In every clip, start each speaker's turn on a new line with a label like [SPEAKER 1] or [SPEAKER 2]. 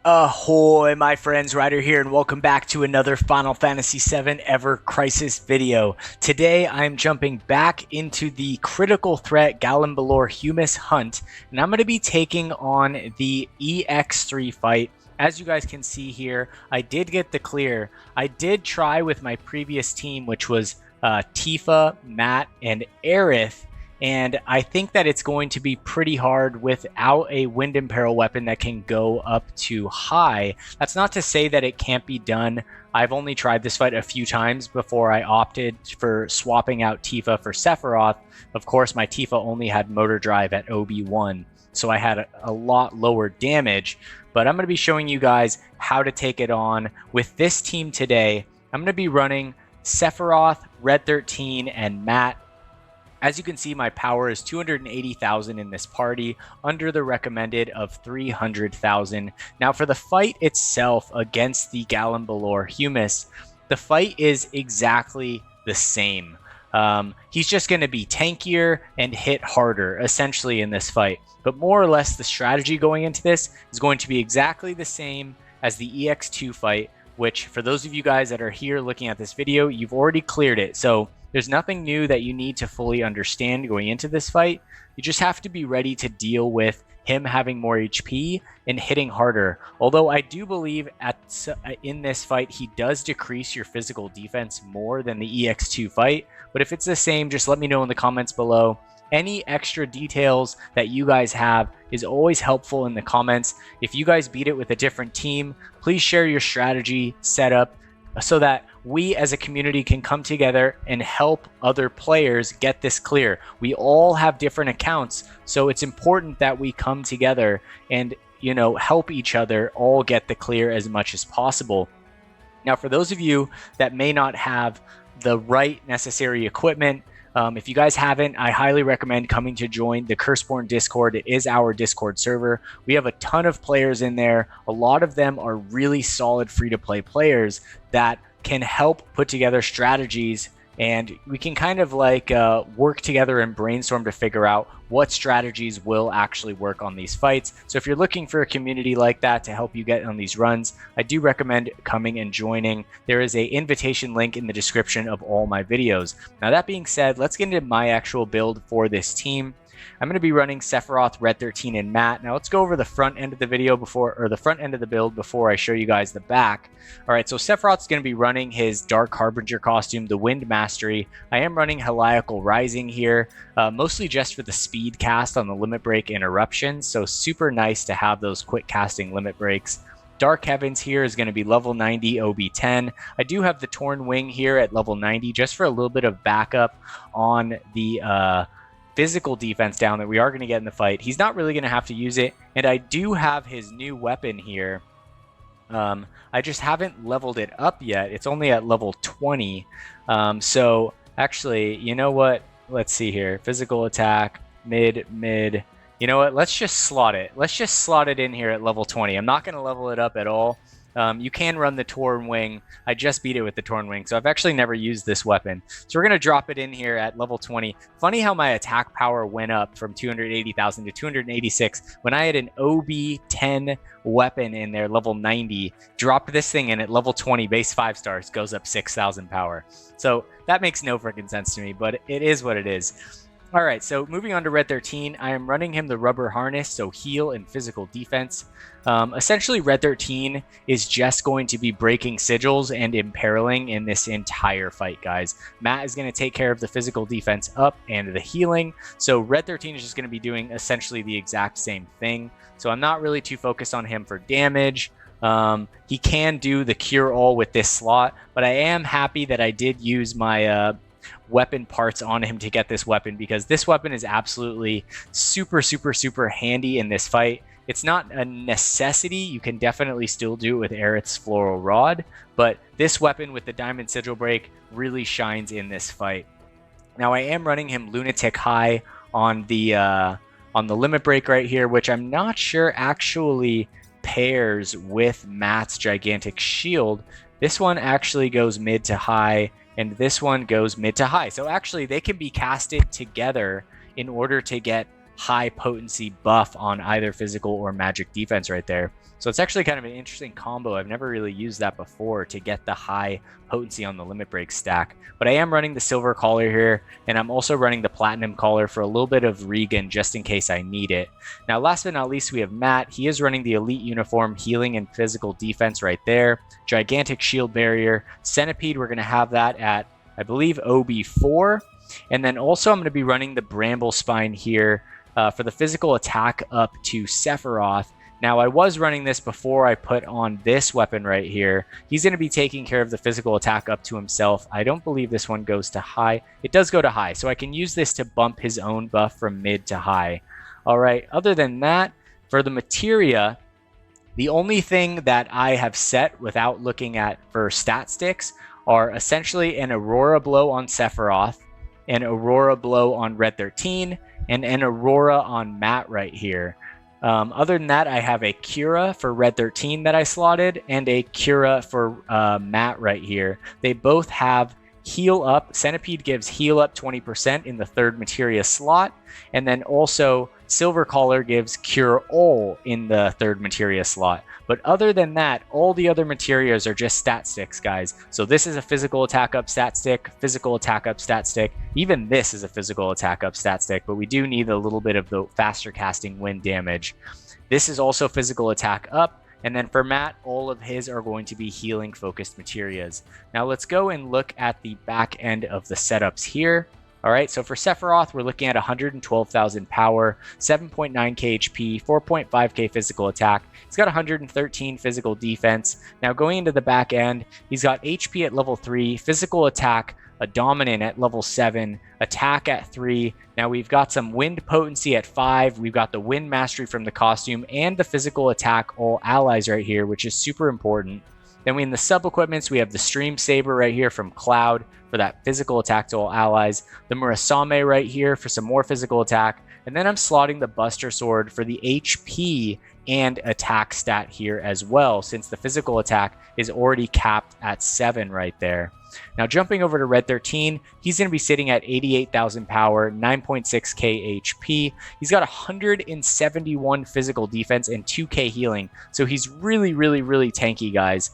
[SPEAKER 1] Ahoy, my friends, Ryder here, and welcome back to another Final Fantasy VII Ever Crisis video. Today, I'm jumping back into the critical threat Gallonbaloir Humus hunt, and I'm going to be taking on the EX3 fight. As you guys can see here, I did get the clear. I did try with my previous team, which was Tifa, Matt, and Aerith. And I think that it's going to be pretty hard without a Wind Imperil weapon that can go up to high. That's not to say that it can't be done. I've only tried this fight a few times before I opted for swapping out Tifa for Sephiroth. Of course, my Tifa only had motor drive at OB1, so I had a lot lower damage. But I'm going to be showing you guys how to take it on with this team today. I'm going to be running Sephiroth, Red 13, and Matt. As you can see, my power is 280,000 in this party, under the recommended of 300,000. Now for the fight itself against the Gallonbaloir Humus, the fight is exactly the same. He's just going to be tankier and hit harder, essentially, in this fight. But more or less, the strategy going into this is going to be exactly the same as the EX2 fight, which, for those of you guys that are here looking at this video, you've already cleared it. So there's nothing new that you need to fully understand going into this fight. You just have to be ready to deal with him having more HP and hitting harder. Although I do believe in this fight, he does decrease your physical defense more than the EX2 fight. But if it's the same, just let me know in the comments below. Any extra details that you guys have is always helpful in the comments. If you guys beat it with a different team, please share your strategy setup so that we as a community can come together and help other players get this clear. We all have different accounts, so it's important that we come together and, you know, help each other all get the clear as much as possible. Now, for those of you that may not have the right necessary equipment, if you guys haven't, I highly recommend coming to join the Curseborn Discord. It is our Discord server. We have a ton of players in there. A lot of them are really solid free-to-play players that can help put together strategies, and we can kind of like work together and brainstorm to figure out what strategies will actually work on these fights. So if you're looking for a community like that to help you get on these runs, I do recommend coming and joining. There is an invitation link in the description of all my videos. Now that being said, let's get into my actual build for this team. I'm going to be running Sephiroth, Red 13, and Matt. Now let's go over the front end of the video the front end of the build before I show you guys the back. All right, so Sephiroth's going to be running his Dark Harbinger costume, the Wind Mastery. I am running Heliacal Rising here, mostly just for the speed cast on the limit break interruptions. So super nice to have those quick casting limit breaks. Dark Heavens here is going to be level 90 OB10. I do have the Torn Wing here at level 90 just for a little bit of backup on the physical defense down that we are going to get in the fight. He's not really going to have to use it, and I do have his new weapon here. I just haven't leveled it up yet. It's only at level 20. So actually, you know what? Let's see here. Physical attack, mid. You know what? Let's just slot it. Let's just slot it in here at level 20. I'm not going to level it up at all. You can run the Torn Wing. I just beat it with the Torn Wing, so I've actually never used this weapon. So we're going to drop it in here at level 20. Funny how my attack power went up from 280,000 to 286 when I had an OB10 weapon in there, level 90. Dropped this thing in at level 20, base 5 stars, goes up 6,000 power. So that makes no freaking sense to me, but it is what it is. All right, so moving on to Red 13, I am running him the Rubber Harness, so heal and physical defense. Essentially, Red 13 is just going to be breaking sigils and imperiling in this entire fight, guys. Matt is going to take care of the physical defense up and the healing, so Red 13 is just going to be doing essentially the exact same thing. So I'm not really too focused on him for damage. He can do the Cure All with this slot, but I am happy that I did use my weapon parts on him to get this weapon, because this weapon is absolutely super handy in this fight. It's not a necessity. You can definitely still do it with Aerith's Floral Rod, but this weapon with the Diamond Sigil Break really shines in this fight. Now I am running him Lunatic High on the limit break right here, which I'm not sure actually pairs with Matt's gigantic shield, this one actually goes mid to high, and this one goes mid to high. So actually, they can be casted together in order to get high potency buff on either physical or magic defense right there. So it's actually kind of an interesting combo. I've never really used that before to get the high potency on the limit break stack. But I am running the silver collar here, and I'm also running the platinum collar for a little bit of regen just in case I need it. Now, last but not least, we have Matt. He is running the elite uniform, healing and physical defense right there. Gigantic shield barrier. Centipede, we're going to have that at, I believe, OB4. And then also I'm going to be running the bramble spine here for the physical attack up to Sephiroth. Now, I was running this before I put on this weapon right here. He's going to be taking care of the physical attack up to himself. I don't believe this one goes to high. It does go to high, so I can use this to bump his own buff from mid to high. All right, other than that, for the materia, the only thing that I have set without looking at for stat sticks are essentially an Aurora Blow on Sephiroth, an Aurora Blow on Red 13, and an Aurora on Matt right here. Other than that, I have a Cura for Red 13 that I slotted and a Cura for Matt right here. They both have heal up. Centipede gives heal up 20% in the third materia slot, and then also Silver Collar gives cure all in the third materia slot. But other than that, all the other materias are just stat sticks, guys. So this is a physical attack up stat stick, physical attack up stat stick. Even this is a physical attack up stat stick, but we do need a little bit of the faster casting wind damage. This is also physical attack up. And then for Matt, all of his are going to be healing focused materias. Now let's go and look at the back end of the setups here. All right, so for Sephiroth, we're looking at 112,000 power, 7.9k HP, 4.5k physical attack. He's got 113 physical defense. Now going into the back end, he's got HP at level 3, physical attack, a dominant at level 7, attack at 3. Now we've got some wind potency at 5. We've got the wind mastery from the costume and the physical attack all allies right here, which is super important. Then in the sub-equipments, we have the Stream Saber right here from Cloud for that physical attack to all allies. The Murasame right here for some more physical attack. And then I'm slotting the Buster Sword for the HP and attack stat here as well, since the physical attack is already capped at 7 right there. Now jumping over to Red 13, he's going to be sitting at 88,000 power, 9.6k HP. He's got 171 physical defense and 2k healing. So he's really, really, really tanky, guys.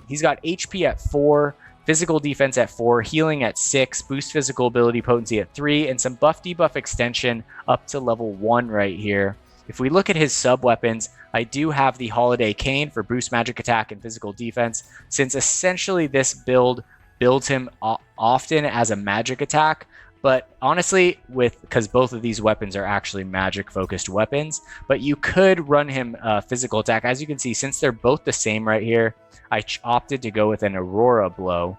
[SPEAKER 1] He's got HP at 4, physical defense at 4, healing at 6, boost physical ability potency at 3, and some buff debuff extension up to level 1 right here. If we look at his sub-weapons, I do have the Holiday Cane for boost magic attack and physical defense, since essentially this build builds him often as a magic attack. But honestly, because both of these weapons are actually magic focused weapons, but you could run him physical attack. As you can see, since they're both the same right here, I opted to go with an Aurora Blow.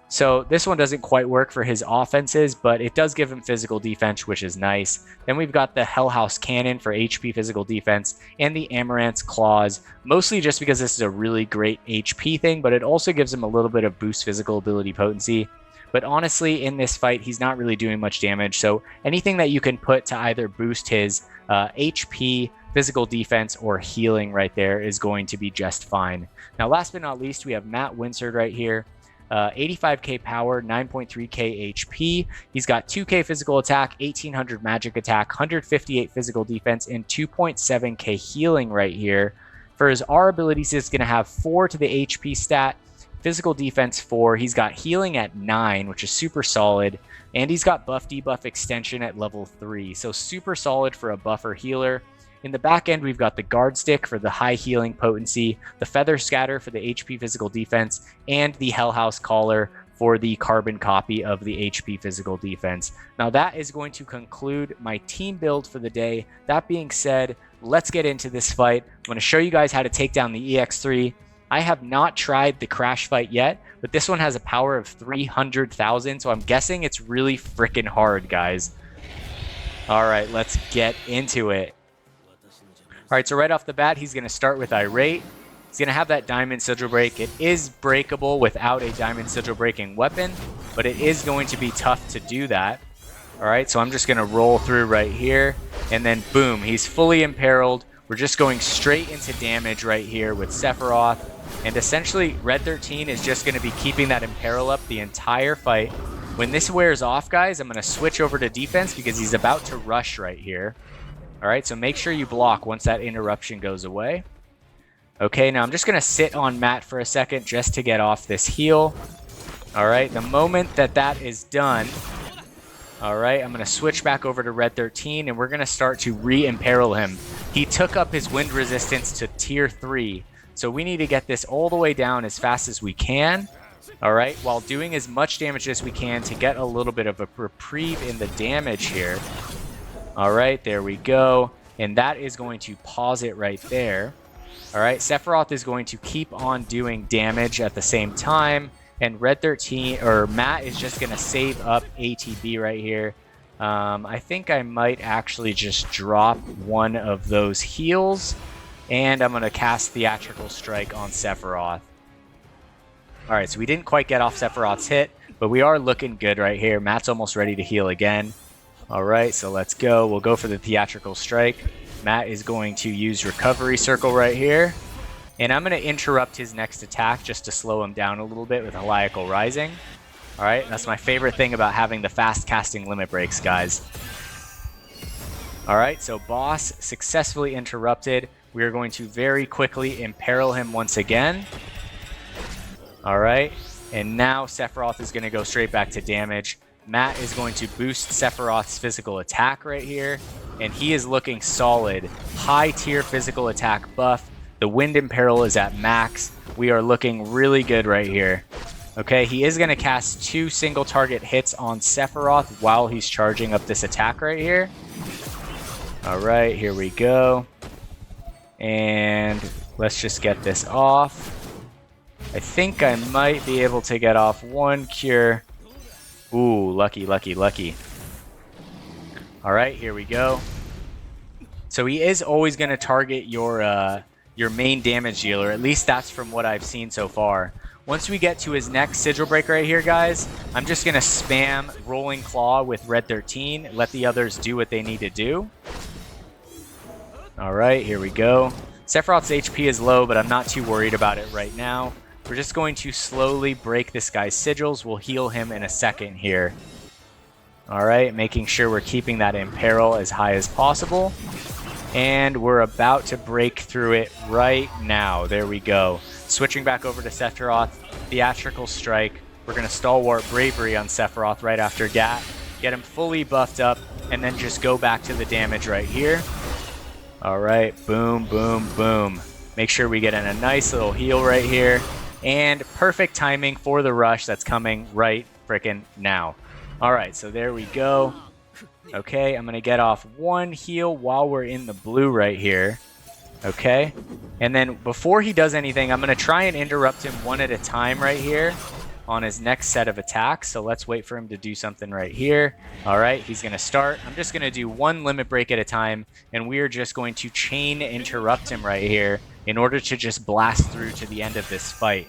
[SPEAKER 1] So this one doesn't quite work for his offenses, but it does give him physical defense, which is nice. Then we've got the Hell House Cannon for HP physical defense and the Amaranth's Claws, mostly just because this is a really great HP thing, but it also gives him a little bit of boost physical ability potency. But honestly, in this fight, he's not really doing much damage, so anything that you can put to either boost his HP, physical defense, or healing right there is going to be just fine. Now, last but not least, we have Matt Winsord right here. 85k power, 9.3k HP. He's got 2k physical attack, 1800 magic attack, 158 physical defense, and 2.7k healing right here. For his R abilities, he's going to have 4 to the HP stat, physical defense 4. He's got healing at 9, which is super solid. And he's got buff debuff extension at level 3. So super solid for a buffer healer. In the back end, we've got the Guard Stick for the high healing potency, the Feather Scatter for the HP physical defense, and the Hell House Collar for the carbon copy of the HP physical defense. Now that is going to conclude my team build for the day. That being said, let's get into this fight. I'm going to show you guys how to take down the EX3. I have not tried the Crash fight yet, but this one has a power of 300,000, so I'm guessing it's really freaking hard, guys. All right, let's get into it. All right, so right off the bat, he's going to start with Irate. He's going to have that Diamond Sigil Break. It is breakable without a Diamond Sigil Breaking weapon, but it is going to be tough to do that. All right, so I'm just going to roll through right here, and then boom, he's fully imperiled. we're just going straight into damage right here with Sephiroth. And essentially, Red 13 is just going to be keeping that Imperil up the entire fight. When this wears off, guys, I'm going to switch over to defense because he's about to rush right here. All right, so make sure you block once that interruption goes away. Okay, now I'm just going to sit on Matt for a second just to get off this heal. All right, the moment that that is done, all right, I'm going to switch back over to Red 13, and we're going to start to re-imperil him. He took up his wind resistance to tier 3, so we need to get this all the way down as fast as we can, all right, while doing as much damage as we can to get a little bit of a reprieve in the damage here. All right, there we go, and that is going to pause it right there. All right, Sephiroth is going to keep on doing damage at the same time, and Red 13, or Matt, is just going to save up ATB right here. I think I might actually just drop one of those heals, and I'm going to cast Theatrical Strike on Sephiroth. All right, so we didn't quite get off Sephiroth's hit, but we are looking good right here. Matt's almost ready to heal again. All right, so let's go. We'll go for the Theatrical Strike. Matt is going to use Recovery Circle right here. And I'm going to interrupt his next attack just to slow him down a little bit with Heliacal Rising. All right, that's my favorite thing about having the fast casting limit breaks, guys. All right, so boss successfully interrupted. We are going to very quickly imperil him once again. All right, and now Sephiroth is going to go straight back to damage. Matt is going to boost Sephiroth's physical attack right here, and he is looking solid. High tier physical attack buff. The Wind Imperil is at max. We are looking really good right here. Okay, he is going to cast 2 single target hits on Sephiroth while he's charging up this attack right here. All right, here we go. And let's just get this off. I think I might be able to get off 1 cure. Ooh, lucky, lucky, lucky. All right, here we go. So he is always going to target your main damage dealer. At least that's from what I've seen so far. Once we get to his next Sigil Break right here, guys, I'm just going to spam Rolling Claw with Red 13. Let the others do what they need to do. All right, here we go. Sephiroth's HP is low, but I'm not too worried about it right now. We're just going to slowly break this guy's sigils. We'll heal him in a second here. All right, making sure we're keeping that Imperil as high as possible. And we're about to break through it right now. There we go. Switching back over to Sephiroth. Theatrical Strike. We're going to Stalwart Bravery on Sephiroth right after Gat. Get him fully buffed up, and then just go back to the damage right here. All right, boom, boom, boom. Make sure we get in a nice little heal right here. And perfect timing for the rush that's coming right frickin' now. All right, so there we go. Okay, I'm going to get off 1 heal while we're in the blue right here. Okay, and then before he does anything, I'm going to try and interrupt him 1 at a time right here on his next set of attacks. So let's wait for him to do something right here. All right, he's going to start. I'm just going to do 1 limit break at a time, and we're just going to chain interrupt him right here in order to just blast through to the end of this fight.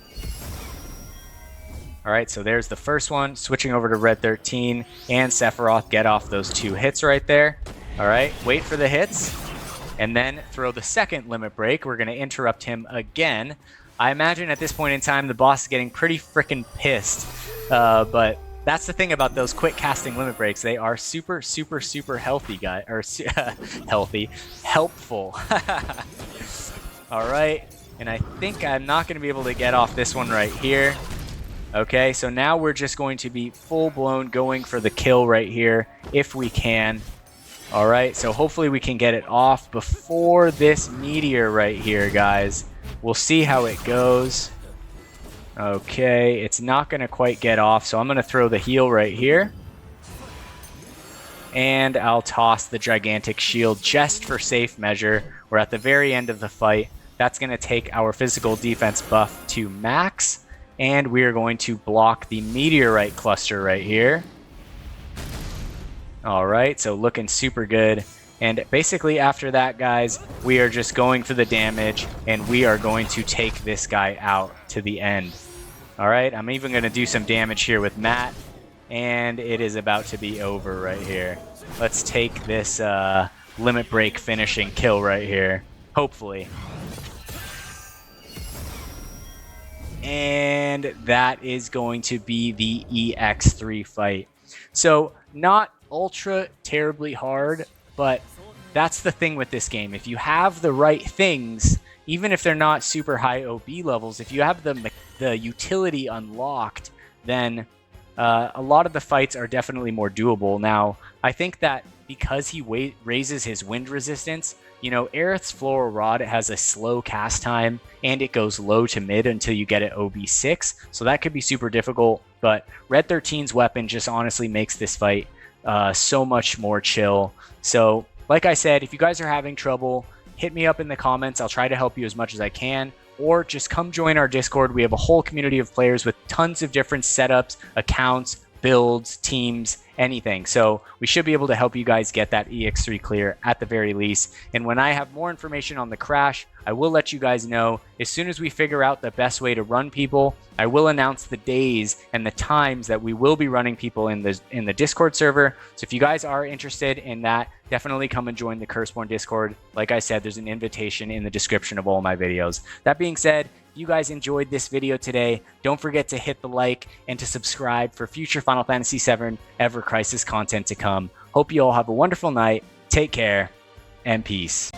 [SPEAKER 1] All right, so there's the first one. Switching over to Red 13 and Sephiroth, get off those 2 hits right there. All right, wait for the hits, and then throw the second limit break. We're going to interrupt him again. I imagine at this point in time, the boss is getting pretty freaking pissed, but that's the thing about those quick casting limit breaks. They are super, super, super healthy, guys, or helpful. All right, and I think I'm not going to be able to get off this one right here. Okay, so now we're just going to be full-blown going for the kill right here, if we can. All right, so hopefully we can get it off before this meteor right here, guys. We'll see how it goes. Okay, it's not going to quite get off, so I'm going to throw the heal right here. And I'll toss the gigantic shield just for safe measure. We're at the very end of the fight. That's going to take our physical defense buff to max. And we are going to block the meteorite cluster right here. All right, so looking super good. And basically after that, guys, we are just going for the damage, and we are going to take this guy out to the end. All right, I'm even going to do some damage here with Matt, and it is about to be over right here. Let's take this limit break finishing kill right here. Hopefully. And that is going to be the EX3 fight. So not ultra terribly hard, but that's the thing with this game. If you have the right things, even if they're not super high OB levels, if you have the utility unlocked, then a lot of the fights are definitely more doable. Now, I think that because he raises his wind resistance, you know, Aerith's Floral Rod has a slow cast time, and it goes low to mid until you get it OB6, so that could be super difficult, but Red 13's weapon just honestly makes this fight so much more chill. So, like I said, if you guys are having trouble, hit me up in the comments. I'll try to help you as much as I can, or just come join our Discord. We have a whole community of players with tons of different setups, accounts, builds, teams, anything. So we should be able to help you guys get that EX3 clear at the very least. And when I have more information on the crash, I will let you guys know. As soon as we figure out the best way to run people, I will announce the days and the times that we will be running people in the Discord server. So if you guys are interested in that, definitely come and join the Curseborn Discord. Like I said, there's an invitation in the description of all my videos. That being said, if you guys enjoyed this video today, don't forget to hit the like and to subscribe for future Final Fantasy VII Ever Crisis content to come. Hope you all have a wonderful night. Take care and peace.